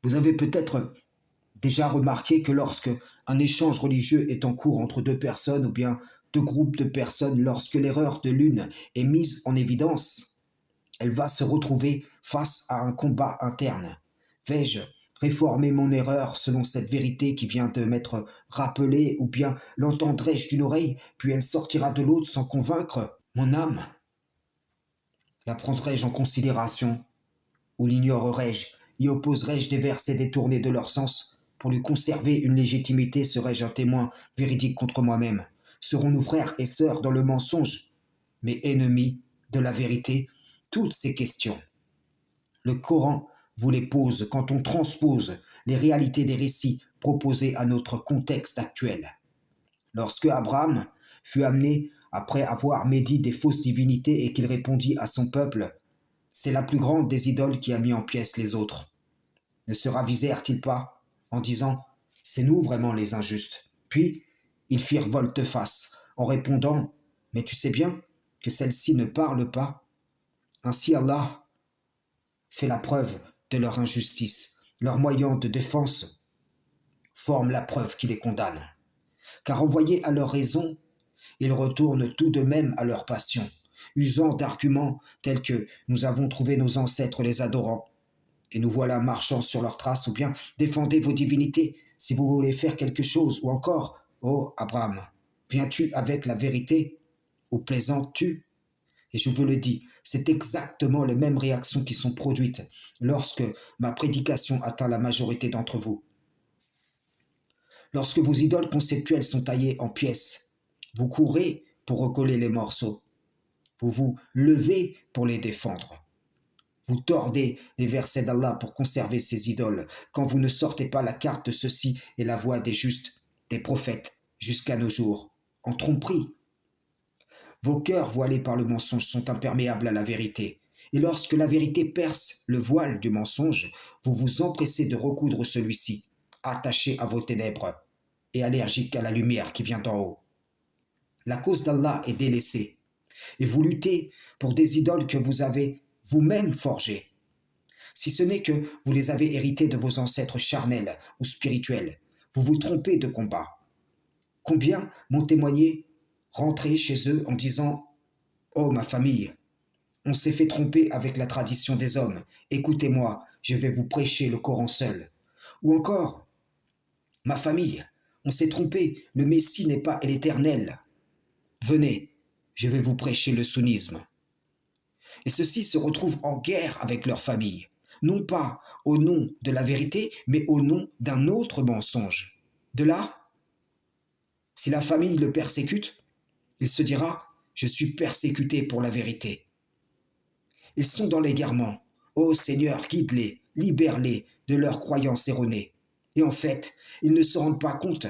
Vous avez peut-être déjà remarqué que lorsque un échange religieux est en cours entre deux personnes ou bien deux groupes de personnes, lorsque l'erreur de l'une est mise en évidence, elle va se retrouver face à un combat interne. Vais-je réformer mon erreur selon cette vérité qui vient de m'être rappelée, ou bien l'entendrai-je d'une oreille, puis elle sortira de l'autre sans convaincre mon âme? La prendrai-je en considération, ou l'ignorerai-je? Y opposerai-je des versets détournés de leur sens? Pour lui conserver une légitimité, serai-je un témoin véridique contre moi-même? Serons-nous frères et sœurs dans le mensonge, mais ennemis de la vérité? Toutes ces questions, le Coran vous les pose quand on transpose les réalités des récits proposés à notre contexte actuel. Lorsque Abraham fut amené après avoir médit des fausses divinités et qu'il répondit à son peuple, c'est la plus grande des idoles qui a mis en pièces les autres. Ne se ravisèrent-ils pas en disant, c'est nous vraiment les injustes? Puis ils firent volte-face en répondant, mais tu sais bien que celle-ci ne parle pas. Ainsi Allah fait la preuve de leur injustice. Leurs moyens de défense forment la preuve qui les condamne. Car envoyés à leur raison, ils retournent tout de même à leur passion, usant d'arguments tels que nous avons trouvé nos ancêtres les adorant, et nous voilà marchant sur leurs traces, ou bien défendez vos divinités si vous voulez faire quelque chose, ou encore, ô Abraham, viens-tu avec la vérité, ou plaisantes-tu? Et je vous le dis, c'est exactement les mêmes réactions qui sont produites lorsque ma prédication atteint la majorité d'entre vous. Lorsque vos idoles conceptuelles sont taillées en pièces, vous courez pour recoller les morceaux. Vous vous levez pour les défendre. Vous tordez les versets d'Allah pour conserver ces idoles, quand vous ne sortez pas la carte de ceci et la voix des justes, des prophètes, jusqu'à nos jours, en tromperie. Vos cœurs voilés par le mensonge sont imperméables à la vérité. Et lorsque la vérité perce le voile du mensonge, vous vous empressez de recoudre celui-ci, attaché à vos ténèbres et allergique à la lumière qui vient d'en haut. La cause d'Allah est délaissée, et vous luttez pour des idoles que vous avez vous-même forgées, si ce n'est que vous les avez héritées de vos ancêtres charnels ou spirituels. Vous vous trompez de combat. Combien m'ont témoigné rentrer chez eux en disant « Oh ma famille, on s'est fait tromper avec la tradition des hommes. Écoutez-moi, je vais vous prêcher le Coran seul. » Ou encore « Ma famille, on s'est trompé, le Messie n'est pas l'Éternel. Venez, je vais vous prêcher le sunnisme. » Et ceux-ci se retrouvent en guerre avec leur famille, non pas au nom de la vérité, mais au nom d'un autre mensonge. De là, si la famille le persécute, il se dira « Je suis persécuté pour la vérité ». Ils sont dans l'égarement. Ô Seigneur, guide-les, libère-les de leurs croyances erronées. Et en fait, ils ne se rendent pas compte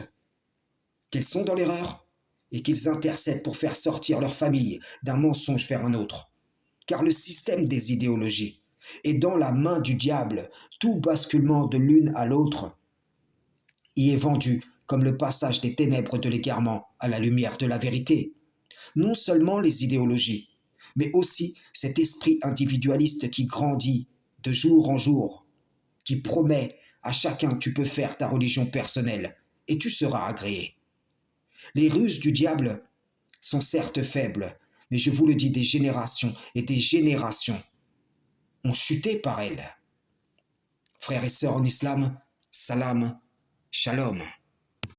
qu'ils sont dans l'erreur et qu'ils intercèdent pour faire sortir leur famille d'un mensonge vers un autre. Car le système des idéologies est dans la main du diable. Tout basculement de l'une à l'autre y est vendu comme le passage des ténèbres de l'égarement à la lumière de la vérité. Non seulement les idéologies, mais aussi cet esprit individualiste qui grandit de jour en jour, qui promet à chacun tu peux faire ta religion personnelle et tu seras agréé. Les ruses du diable sont certes faibles, mais je vous le dis, des générations et des générations ont chuté par elles. Frères et sœurs en islam, salam, shalom.